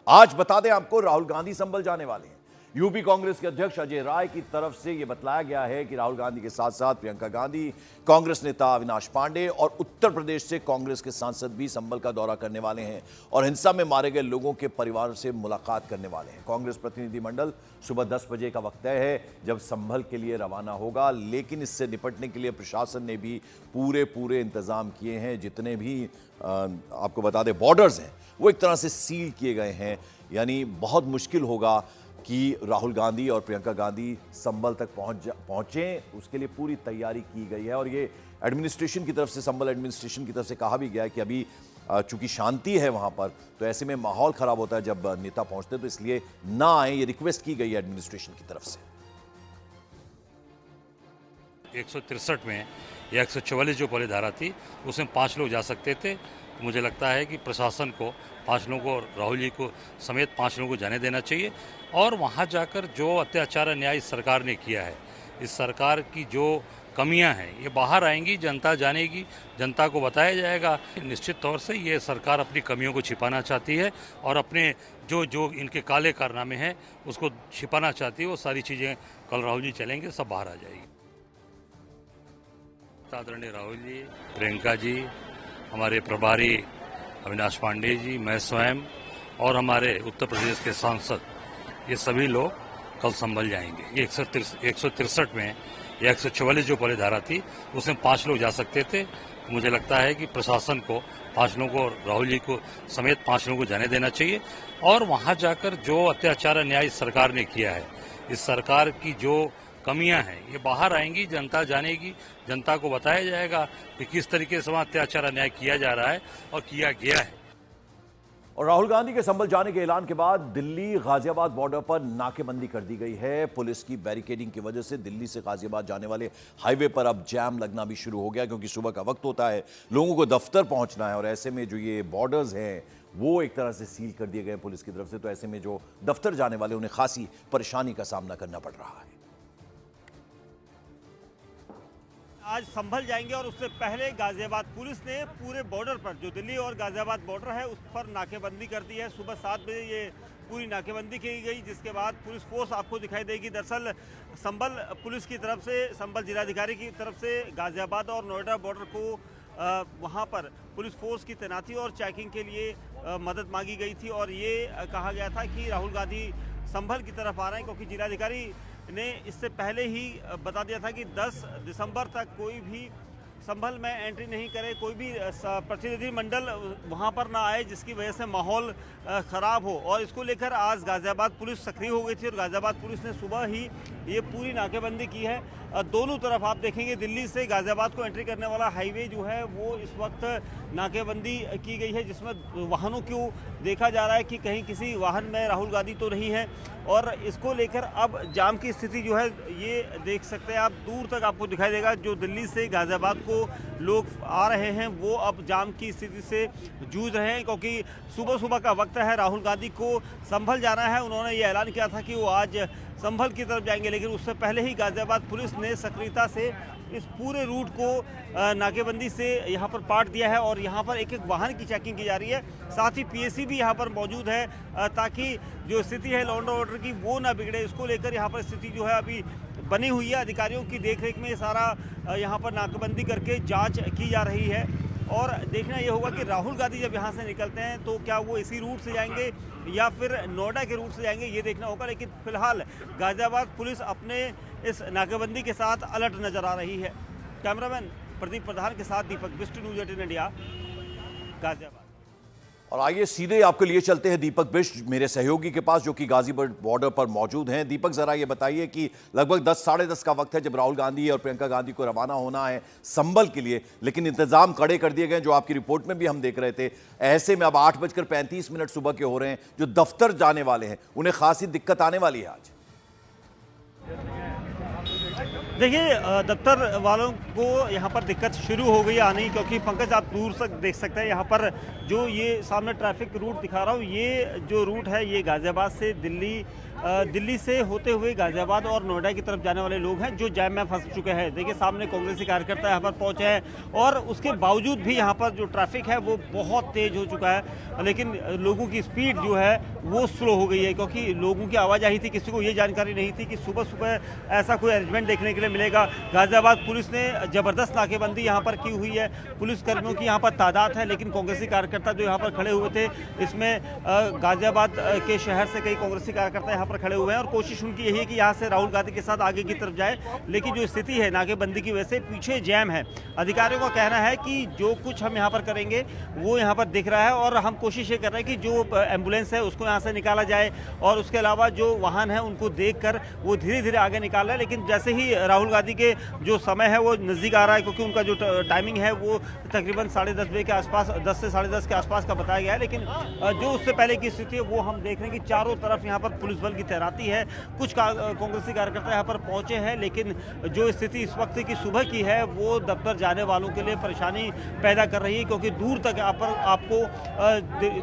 आज बता दें आपको, राहुल गांधी संभल जाने वाले हैं। यूपी कांग्रेस के अध्यक्ष अजय राय की तरफ से यह बतलाया गया है कि राहुल गांधी के साथ साथ प्रियंका गांधी, कांग्रेस नेता अविनाश पांडे और उत्तर प्रदेश से कांग्रेस के सांसद भी संभल का दौरा करने वाले हैं और हिंसा में मारे गए लोगों के परिवार से मुलाकात करने वाले हैं। कांग्रेस प्रतिनिधिमंडल सुबह 10 बजे का वक्त तय है जब संभल के लिए रवाना होगा, लेकिन इससे निपटने के लिए प्रशासन ने भी पूरे इंतजाम किए हैं। जितने भी आपको बता दें बॉर्डर्स हैं वो एक तरह से सील किए गए हैं, यानी बहुत मुश्किल होगा कि राहुल गांधी और प्रियंका गांधी संभल तक पहुंचें। उसके लिए पूरी तैयारी की गई है और ये एडमिनिस्ट्रेशन की तरफ से, संभल एडमिनिस्ट्रेशन की तरफ से कहा भी गया है कि अभी चूंकि शांति है वहां पर, तो ऐसे में माहौल खराब होता है जब नेता पहुंचते हैं, तो इसलिए ना आए, ये रिक्वेस्ट की गई है एडमिनिस्ट्रेशन की तरफ से। 163 में या 144 जो पहले धारा थी उसमें 5 लोग जा सकते थे। मुझे लगता है कि प्रशासन को 5 लोगों को, राहुल जी को समेत 5 लोगों को जाने देना चाहिए और वहां जाकर जो अत्याचार अन्याय इस सरकार ने किया है, इस सरकार की जो कमियां हैं ये बाहर आएंगी, जनता जानेगी, जनता को बताया जाएगा। निश्चित तौर से ये सरकार अपनी कमियों को छिपाना चाहती है और अपने जो इनके काले कारनामे हैं उसको छिपाना चाहती है। वो सारी चीज़ें कल राहुल जी चलेंगे, सब बाहर आ जाएगी। आदरणीय राहुल जी, प्रियंका जी, हमारे प्रभारी अविनाश पांडे जी, मैं स्वयं और हमारे उत्तर प्रदेश के सांसद, ये सभी लोग कल संभल जाएंगे। ये 163 में या 144 जो पहले धारा थी उसमें 5 लोग जा सकते थे। मुझे लगता है कि प्रशासन को 5 लोगों को, राहुल जी को समेत 5 लोगों को जाने देना चाहिए और वहां जाकर जो अत्याचार अन्याय इस सरकार ने किया है, इस सरकार की जो कमियां हैं ये बाहर आएंगी, जनता जानेगी, जनता को बताया जाएगा कि किस तरीके से वहां अत्याचार अन्याय किया जा रहा है और किया गया है। और राहुल गांधी के संभल जाने के ऐलान के बाद दिल्ली गाजियाबाद बॉर्डर पर नाकेबंदी कर दी गई है। पुलिस की बैरिकेडिंग की वजह से दिल्ली से गाजियाबाद जाने वाले हाईवे पर अब जाम लगना भी शुरू हो गया, क्योंकि सुबह का वक्त होता है, लोगों को दफ्तर पहुंचना है और ऐसे में जो ये बॉर्डर्स हैं वो एक तरह से सील कर दिए गए पुलिस की तरफ से, तो ऐसे में जो दफ्तर जाने वाले उन्हें खासी परेशानी का सामना करना पड़ रहा है। आज संभल जाएंगे और उससे पहले गाजियाबाद पुलिस ने पूरे बॉर्डर पर, जो दिल्ली और गाजियाबाद बॉर्डर है, उस पर नाकेबंदी कर दी है। सुबह 7 बजे ये पूरी नाकेबंदी की गई, जिसके बाद पुलिस फोर्स आपको दिखाई देगी। दरअसल संभल पुलिस की तरफ से, संभल जिलाधिकारी की तरफ से गाजियाबाद और नोएडा बॉर्डर को वहाँ पर पुलिस फोर्स की तैनाती और चेकिंग के लिए मदद मांगी गई थी और ये कहा गया था कि राहुल गांधी संभल की तरफ आ रहे हैं, क्योंकि जिलाधिकारी ने इससे पहले ही बता दिया था कि 10 दिसंबर तक कोई भी संभल में एंट्री नहीं करे, कोई भी प्रतिनिधिमंडल वहां पर ना आए जिसकी वजह से माहौल ख़राब हो। और इसको लेकर आज गाजियाबाद पुलिस सक्रिय हो गई थी और गाजियाबाद पुलिस ने सुबह ही ये पूरी नाकेबंदी की है। दोनों तरफ आप देखेंगे दिल्ली से गाजियाबाद को एंट्री करने वाला हाईवे जो है वो इस वक्त नाकेबंदी की गई है, जिसमें वाहनों को देखा जा रहा है कि कहीं किसी वाहन में राहुल गांधी तो नहीं है। और इसको लेकर अब जाम की स्थिति जो है ये देख सकते हैं आप, दूर तक आपको दिखाई देगा। जो दिल्ली से गाजियाबाद को लोग आ रहे हैं वो अब जाम की स्थिति से जूझ रहे हैं, क्योंकि सुबह सुबह का वक्त है, राहुल गांधी को संभल जाना है। उन्होंने ये ऐलान किया था कि वो आज संभल की तरफ जाएंगे, लेकिन उससे पहले ही गाजियाबाद पुलिस ने सक्रियता से इस पूरे रूट को नाकेबंदी से यहाँ पर पाट दिया है और यहाँ पर एक एक वाहन की चेकिंग की जा रही है। साथ ही पीएसी भी यहाँ पर मौजूद है ताकि जो स्थिति है लॉ एंड ऑर्डर की वो ना बिगड़े। इसको लेकर यहाँ पर स्थिति जो है अभी बनी हुई है, अधिकारियों की देखरेख में ये सारा यहाँ पर नाकेबंदी करके जाँच की जा रही है। और देखना ये होगा कि राहुल गांधी जब यहाँ से निकलते हैं तो क्या वो इसी रूट से जाएंगे या फिर नोएडा के रूट से जाएंगे, ये देखना होगा। लेकिन फिलहाल गाजियाबाद पुलिस अपने इस नाकेबंदी के साथ अलर्ट नजर आ रही है। कैमरामैन प्रदीप प्रधान के साथ दीपक बिष्ट, न्यूज़ 18 इंडिया, गाजियाबाद। और आइए सीधे आपके लिए चलते हैं दीपक बिष्ट मेरे सहयोगी के पास, जो कि गाजीपुर बॉर्डर पर मौजूद हैं। दीपक, जरा ये बताइए कि लगभग 10 साढ़े 10 का वक्त है जब राहुल गांधी और प्रियंका गांधी को रवाना होना है संभल के लिए, लेकिन इंतजाम कड़े कर दिए गए जो आपकी रिपोर्ट में भी हम देख रहे थे। ऐसे में अब 8:35 सुबह के हो रहे हैं, जो दफ्तर जाने वाले हैं उन्हें खासी दिक्कत आने वाली है आज। देखिए, दफ्तर वालों को यहाँ पर दिक्कत शुरू हो गई आनी, क्योंकि पंकज आप दूर तक देख सकते हैं यहाँ पर जो ये सामने ट्रैफिक रूट दिखा रहा हूँ, ये जो रूट है ये गाजियाबाद से दिल्ली दिल्ली से होते हुए गाजियाबाद और नोएडा की तरफ जाने वाले लोग हैं जो जैम में फंस चुके हैं। देखिए सामने कांग्रेसी कार्यकर्ता यहाँ पर पहुंचे हैं और उसके बावजूद भी यहाँ पर जो ट्रैफिक है वो बहुत तेज हो चुका है, लेकिन लोगों की स्पीड जो है वो स्लो हो गई है क्योंकि लोगों की आवाजाही थी। किसी को ये जानकारी नहीं थी कि सुबह सुबह ऐसा कोई अरेंजमेंट देखने के लिए मिलेगा। गाजियाबाद पुलिस ने ज़बरदस्त नाकेबंदी यहाँ पर की हुई है, पुलिस कर्मियों की यहाँ पर तादाद है, लेकिन कांग्रेसी कार्यकर्ता जो यहाँ पर खड़े हुए थे, इसमें गाजियाबाद के शहर से कई कांग्रेसी कार्यकर्ता यहाँ पर खड़े हुए हैं और कोशिश उनकी यही है कि यहाँ से राहुल गांधी के साथ आगे की तरफ जाए, लेकिन जो स्थिति है नाकेबंदी की वजह से पीछे जैम है। अधिकारियों का कहना है कि जो कुछ हम यहाँ पर करेंगे वो यहाँ पर दिख रहा है और हम कोशिश ये कर रहे हैं कि जो एम्बुलेंस है उसको यहाँ से निकाला जाए और उसके अलावा जो वाहन है उनको देखकर वो धीरे धीरे आगे निकाल रहा है। लेकिन जैसे ही राहुल गांधी के जो समय है वो नज़दीक आ रहा है, क्योंकि उनका जो टाइमिंग है वो तकरीबन 10:30 बजे के आसपास, 10 से 10:30 के आसपास का बताया गया है, लेकिन जो उससे पहले की स्थिति है वो हम देख रहे हैं कि चारों तरफ यहाँ पर पुलिस बल की तैनाती है। कुछ कांग्रेसी कार्यकर्ता यहाँ पर पहुंचे हैं, लेकिन जो स्थिति इस वक्त की सुबह की है वो दफ्तर जाने वालों के लिए परेशानी पैदा कर रही है, क्योंकि दूर तक आपको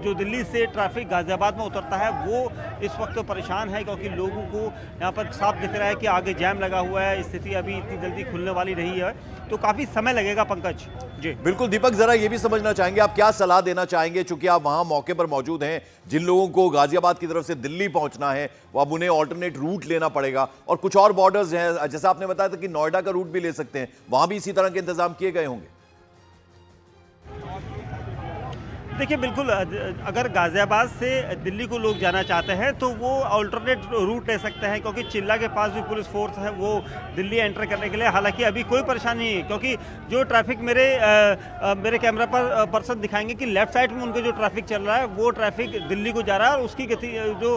जो दिल्ली से ट्रैफिक गाजियाबाद में उतरता है वो इस वक्त परेशान है, क्योंकि लोगों को यहाँ पर साफ दिख रहा है कि आगे जैम लगा हुआ है। स्थिति अभी इतनी जल्दी खुलने वाली नहीं है, तो काफ़ी समय लगेगा। पंकज जी बिल्कुल। दीपक, जरा ये भी समझना चाहेंगे, आप क्या सलाह देना चाहेंगे, चूंकि आप वहां मौके पर मौजूद हैं, जिन लोगों को गाजियाबाद की तरफ से दिल्ली पहुंचना है वो अब उन्हें ऑल्टरनेट रूट लेना पड़ेगा और कुछ और बॉर्डर्स हैं, जैसा आपने बताया था कि नोएडा का रूट भी ले सकते हैं, वहां भी इसी तरह के इंतजाम किए गए होंगे? देखिए बिल्कुल, अगर गाजियाबाद से दिल्ली को लोग जाना चाहते हैं तो वो अल्टरनेट रूट ले सकते हैं, क्योंकि चिल्ला के पास जो पुलिस फोर्स है वो दिल्ली एंटर करने के लिए, हालांकि अभी कोई परेशानी नहीं है, क्योंकि जो ट्रैफिक मेरे कैमरा पर पर्सन दिखाएंगे कि लेफ्ट साइड में उनका जो ट्रैफिक चल रहा है वो ट्रैफिक दिल्ली को जा रहा है और उसकी गति जो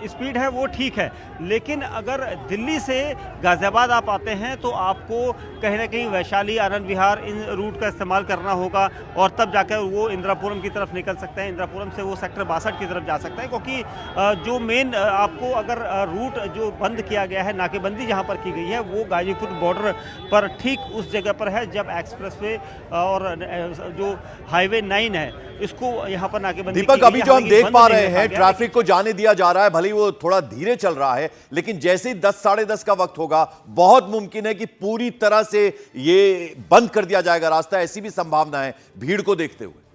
स्पीड है वो ठीक है। लेकिन अगर दिल्ली से गाजियाबाद आप आते हैं तो आपको कहीं ना कहीं वैशाली, आनंद विहार इन रूट का इस्तेमाल करना होगा और तब जाकर वो इंदिरापुरम की तरफ निकल सकते हैं। इंदिरापुरम से वो सेक्टर 62 की तरफ जा सकता है, क्योंकि जो मेन आपको अगर रूट जो बंद किया गया है, नाकेबंदी जहां पर की गई है वो गाजीपुर बॉर्डर पर ठीक उस जगह पर है जब एक्सप्रेसवे और जो हाईवे 9 है इसको यहाँ पर नाकेबंदी। दीपक, अभी जो हम देख पा रहे हैं ट्रैफिक को जाने दिया जा रहा है, भले ही वो थोड़ा धीरे चल रहा है, लेकिन जैसे ही 10 साढ़े 10 का वक्त होगा बहुत मुमकिन है कि पूरी तरह से ये बंद कर दिया जाएगा रास्ता, ऐसी भी संभावना है भीड़ को देखते हुए।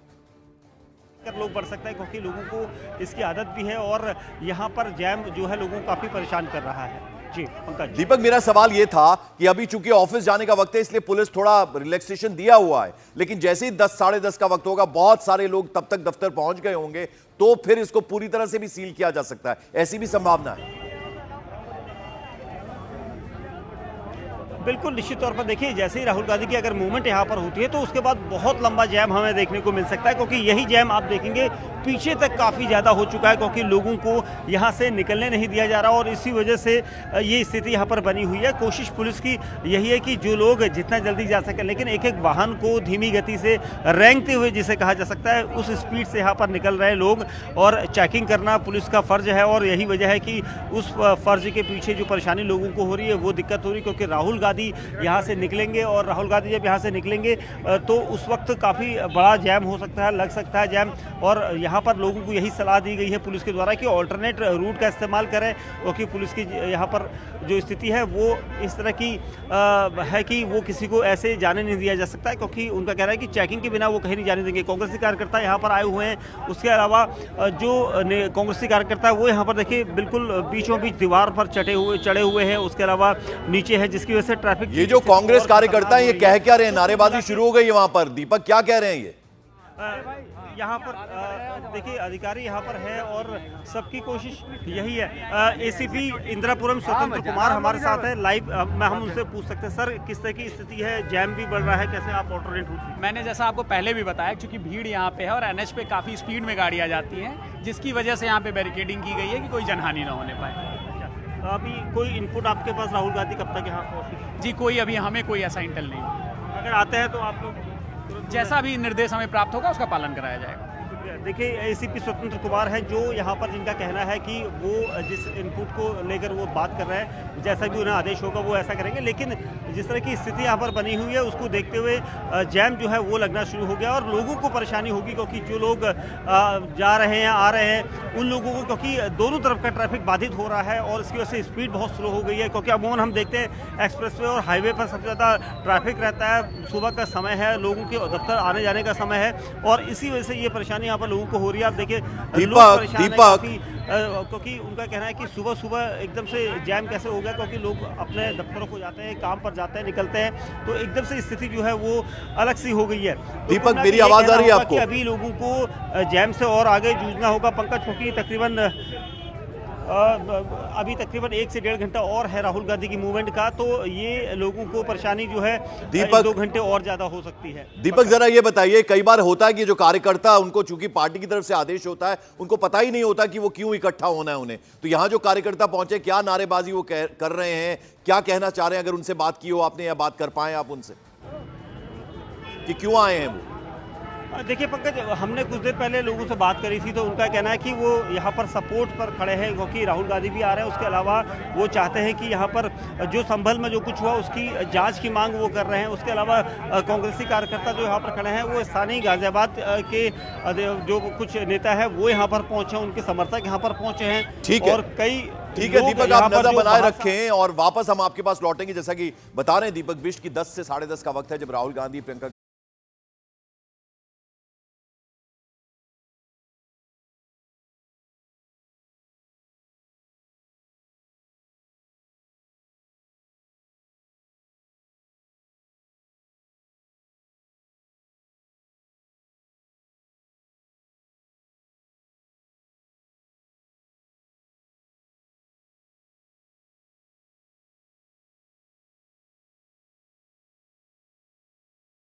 लोग बढ़ सकता है क्योंकि लोगों को इसकी आदत भी है और यहाँ पर जैम जो है लोगों को काफी परेशान कर रहा है। जी पंकज। दीपक, मेरा सवाल यह था कि अभी चूंकि ऑफिस जाने का वक्त है इसलिए पुलिस थोड़ा रिलैक्सेशन दिया हुआ है, लेकिन जैसे ही 10 साढ़े 10 का वक्त होगा बहुत सारे लोग तब तक दफ्तर पहुंच गए होंगे, तो फिर इसको पूरी तरह से भी सील किया जा सकता है, ऐसी भी संभावना है? बिल्कुल, निश्चित तौर पर देखिए जैसे ही राहुल गांधी की अगर मूवमेंट यहाँ पर होती है तो उसके बाद बहुत लंबा जैम हमें देखने को मिल सकता है, क्योंकि यही जैम आप देखेंगे पीछे तक काफ़ी ज़्यादा हो चुका है, क्योंकि लोगों को यहाँ से निकलने नहीं दिया जा रहा और इसी वजह से ये स्थिति यहाँ पर बनी हुई है। कोशिश पुलिस की यही है कि जो लोग जितना जल्दी जा सकें, लेकिन एक एक वाहन को धीमी गति से रेंगते हुए जिसे कहा जा सकता है उस स्पीड से यहाँ पर निकल रहे लोग, और चेकिंग करना पुलिस का फ़र्ज है और यही वजह है कि उस फ़र्ज के पीछे जो परेशानी लोगों को हो रही है वो दिक्कत हो रही है, क्योंकि राहुल गांधी यहाँ से निकलेंगे और राहुल गांधी जब यहाँ से निकलेंगे तो उस वक्त काफ़ी बड़ा जैम हो सकता है, लग सकता है जैम, और यहाँ पर लोगों को यही सलाह दी गई है पुलिस के द्वारा कि ऑल्टरनेट रूट का इस्तेमाल करें, क्योंकि पुलिस की यहाँ पर जो स्थिति है वो इस तरह की है कि वो किसी को ऐसे जाने नहीं दिया जा सकता है, क्योंकि उनका कहना है कि चेकिंग के बिना वो कहीं नहीं जाने देंगे। कांग्रेसी कार्यकर्ता यहाँ पर आए हुए हैं, उसके अलावा जो कांग्रेसी कार्यकर्ता है वो यहाँ पर देखिए बिल्कुल बीचों बीच दीवार पर चढ़े हुए हैं, उसके अलावा नीचे है, जिसकी वजह से ट्रैफिक। ये जो कांग्रेस कार्यकर्ता है ये कह क्या रहे हैं? नारेबाजी शुरू हो गई है वहां पर, दीपक क्या कह रहे हैं ये? यहाँ पर देखिए अधिकारी यहाँ पर है और सबकी कोशिश यही है। एसीपी इंदिरापुरम स्वतंत्र कुमार हमारे साथ है लाइव, हम उनसे पूछ सकते हैं, सर किस तरह की स्थिति है, जैम भी बढ़ रहा है, कैसे आप ऑल्टरनेट रूट? मैंने जैसा आपको पहले भी बताया, क्योंकि भीड़ यहाँ पे है और एनएच पे काफ़ी स्पीड में गाड़ियाँ जाती हैं, जिसकी वजह से यहाँ पे बैरिकेडिंग की गई है कि कोई जनहानि ना होने पाए। अभी कोई इनपुट आपके पास राहुल गांधी कब तक यहाँ पहुँचे? जी कोई अभी हमें कोई ऐसा इंटेल नहीं। अगर आते हैं तो आप लोग जैसा भी निर्देश हमें प्राप्त होगा उसका पालन कराया जाएगा। देखिए एसीपी स्वतंत्र कुमार हैं जो यहाँ पर, जिनका कहना है कि वो जिस इनपुट को लेकर वो बात कर रहे हैं, जैसा भी उन्हें आदेश होगा वो ऐसा करेंगे। लेकिन जिस तरह की स्थिति यहाँ पर बनी हुई है उसको देखते हुए जैम जो है वो लगना शुरू हो गया और लोगों को परेशानी होगी, क्योंकि जो लोग जा रहे हैं आ रहे हैं उन लोगों को, क्योंकि दोनों तरफ का ट्रैफिक बाधित हो रहा है और इसकी वजह से स्पीड बहुत स्लो हो गई है। क्योंकि अमूमन हम देखते हैं एक्सप्रेसवे और हाईवे पर सबसे ज़्यादा ट्रैफिक रहता है, सुबह का समय है, लोगों के दफ्तर आने जाने का समय है और इसी वजह से ये परेशानी यहाँ पर लोगों को हो रही है। आप देखिए लोग परेशान हैं काफी, क्योंकि उनका कहना है कि सुबह सुबह एकदम से जैम कैसे हो गया, क्योंकि लोग अपने दफ्तरों को जाते हैं, काम पर जाते हैं, निकलते हैं, तो एकदम से स्थिति जो है वो अलग सी हो गई है। दीपक, मेरी आवाज आ रही है आपको? अभी लोगों को जैम से और आगे जूझना होगा पंकज, क्योंकि तकरीबन अभी तकरीबन 1 से 1.5 घंटा और है राहुल गांधी की मूवमेंट का, तो ये लोगों को परेशानी जो है दीपक 2 घंटे और ज्यादा हो सकती है। दीपक जरा ये बताइए, कई बार होता है कि जो कार्यकर्ता, उनको चूंकि पार्टी की तरफ से आदेश होता है, उनको पता ही नहीं होता कि वो क्यों इकट्ठा होना है उन्हें, तो यहां जो कार्यकर्ता पहुंचे, क्या नारेबाजी वो कर रहे हैं, क्या कहना चाह रहे हैं? अगर उनसे बात की हो आपने या बात कर पाए आप उनसे कि क्यों आए हैं वो? देखिए पंकज, हमने कुछ देर पहले लोगों से बात करी थी तो उनका कहना है कि वो यहाँ पर सपोर्ट पर खड़े हैं, क्योंकि राहुल गांधी भी आ रहे हैं। उसके अलावा वो चाहते हैं कि यहाँ पर जो संभल में जो कुछ हुआ उसकी जांच की मांग वो कर रहे हैं। उसके अलावा कांग्रेसी कार्यकर्ता जो यहाँ पर खड़े हैं वो स्थानीय गाजियाबाद के जो कुछ नेता है वो यहाँ पर पहुंचे, उनके समर्थक यहाँ पर पहुंचे हैं। ठीक है, और कई ठीक है दीपक, आप नजर बनाए रखें और वापस हम आपके पास लौटेंगे। जैसा कि बता रहे हैं दीपक बिष्ट की 10 से 10:30 का वक्त है जब राहुल गांधी, प्रियंका